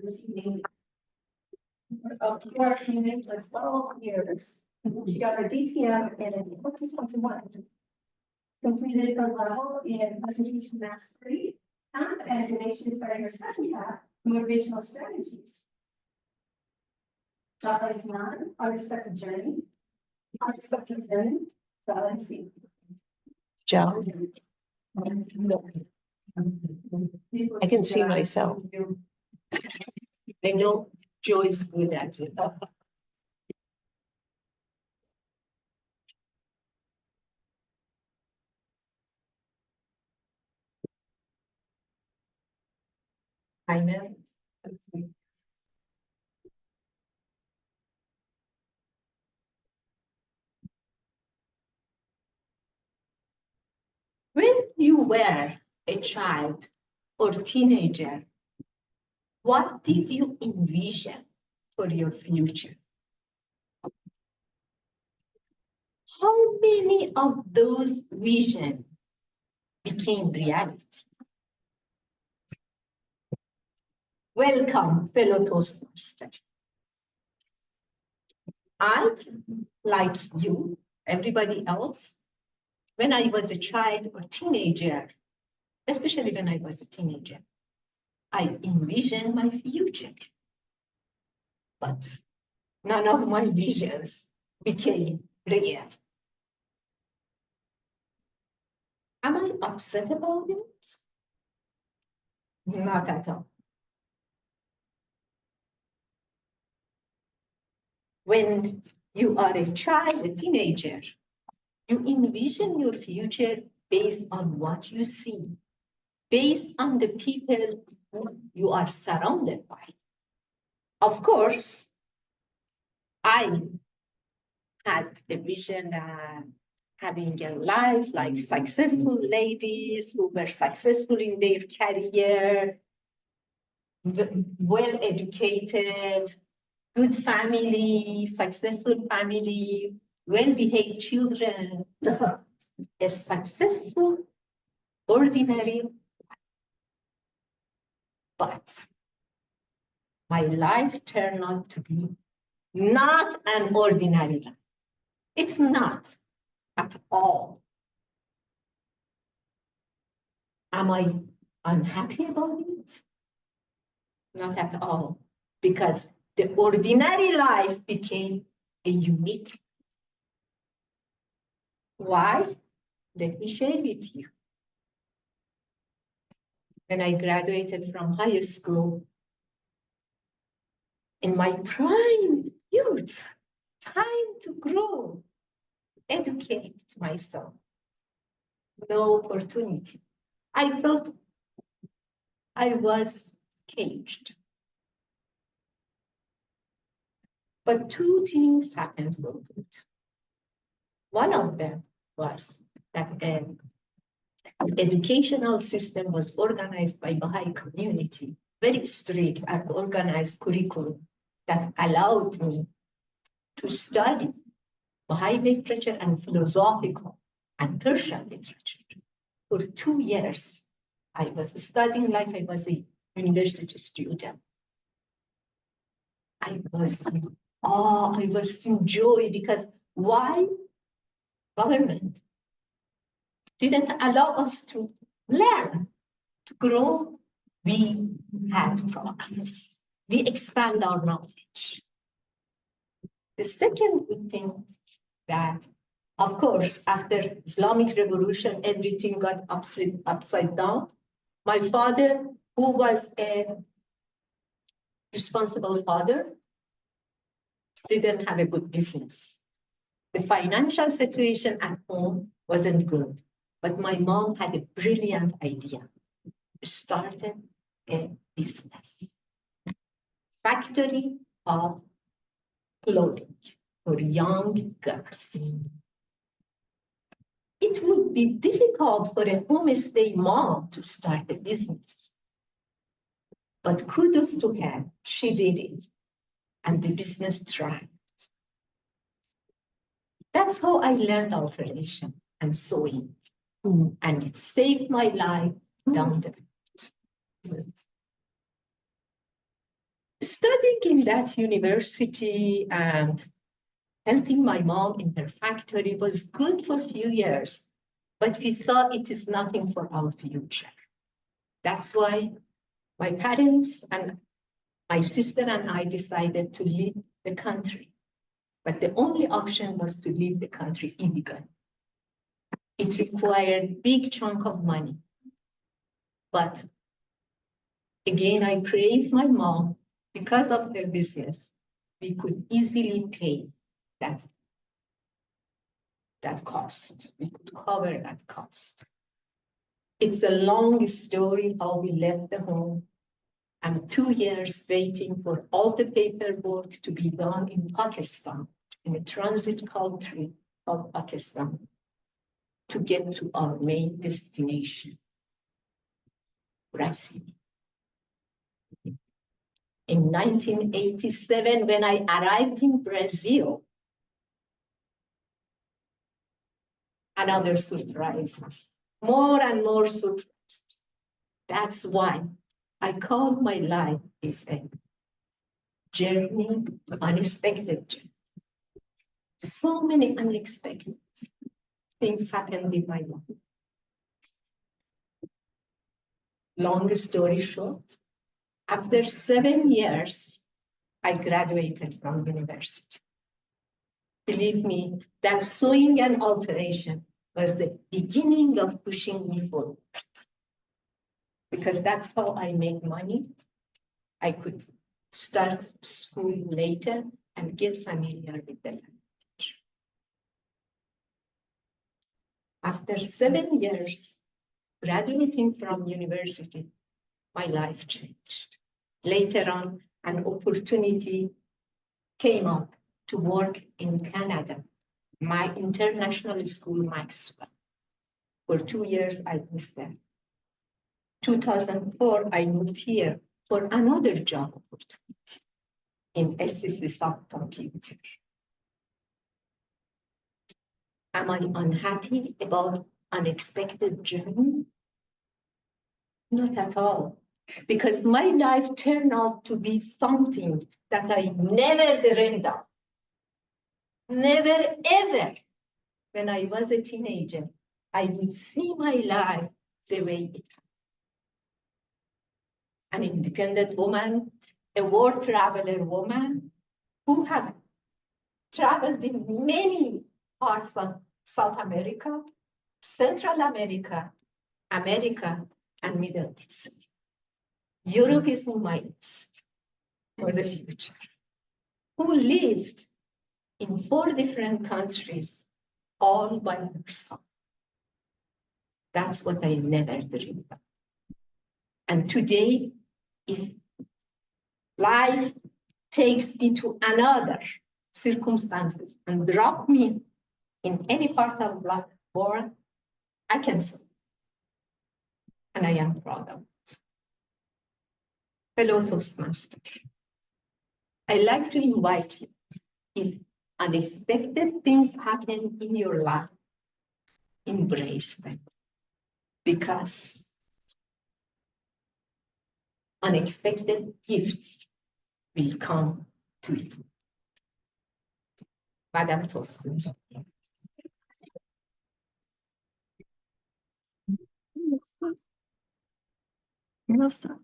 this evening of working for 12 years. She got her DTM in 2021. Completed her level in presentation mastery, and today she's starting her second half, motivational strategies. Job is not unexpected journey. Unexpected journey. Let's see. Joe, I can see myself. I know Joe is good at it. I know. When you were a child or teenager, what did you envision for your future? How many of those visions became reality? Welcome, fellow Toastmaster. I, like you, everybody else, when I was a child or teenager, especially when I was a teenager, I envisioned my future. But none of my visions became real. Am I upset about it? Not at all. When you are a child, a teenager, you envision your future based on what you see, based on the people who you are surrounded by. Of course, I had a vision having a life like successful ladies who were successful in their career, well educated, good family, successful family, well-behaved children, a successful, ordinary life. But my life turned out to be not an ordinary life. It's not at all. Am I unhappy about it? Not at all, because the ordinary life became a unique. Why? Let me share with you. When I graduated from high school, in my prime youth, time to grow, educate myself, no opportunity. I felt I was caged. But two things happened for good. One of them was that an educational system was organized by Baha'i community, very strict and organized curriculum that allowed me to study Baha'i literature and philosophical and Persian literature. For 2 years, I was studying like I was a university student. I was in awe, I was in joy, because why? Government didn't allow us to learn, to grow. We had progress. We expand our knowledge. The second good thing that, of course, after Islamic Revolution, everything got upside down. My father, who was a responsible father, didn't have a good business. The financial situation at home wasn't good, but my mom had a brilliant idea. Started a business, factory of clothing for young girls. It would be difficult for a homestay mom to start a business. But kudos to her, she did it, and the business thrived. That's how I learned alternation and sewing, and it saved my life down the road. Studying in that university and helping my mom in her factory was good for a few years, but we saw it is nothing for our future. That's why my parents and my sister and I decided to leave the country. But the only option was to leave the country illegally. It required big chunk of money. But again, I praise my mom. Because of her business, we could easily pay that cost. We could cover that cost. It's a long story how we left the home and 2 years waiting for all the paperwork to be done in Pakistan, in a transit country of Pakistan, to get to our main destination, Racine. In 1987, when I arrived in Brazil, another surprises, more and more surprises. That's why I call my life is a journey, unexpected journey. So many unexpected things happened in my life. Long story short, after 7 years, I graduated from university. Believe me, that sewing and alteration was the beginning of pushing me forward. Because that's how I make money. I could start school later and get familiar with the language. After 7 years, graduating from university, my life changed. Later on, an opportunity came up to work in Canada, my international school, Maxwell. For 2 years, I was there. 2004, I moved here for another job opportunity in SCC Soft Computer. Am I unhappy about unexpected journey? Not at all, because my life turned out to be something that I never dreamed of. Never, ever. When I was a teenager, I would see my life the way it was. An independent woman, a world traveler woman who have traveled in many parts of South America, Central America, America, and Middle East. Europe is in my list for the future. Who lived in 4 different countries all by herself. That's what I never dreamed of. And today, if life takes me to another circumstances and drop me in any part of the world, I can say, and I am proud of it. Fellow Toastmaster, I like to invite you, if unexpected things happen in your life, embrace them, because unexpected gifts will come to you. Madam Toastmaster. Nossa.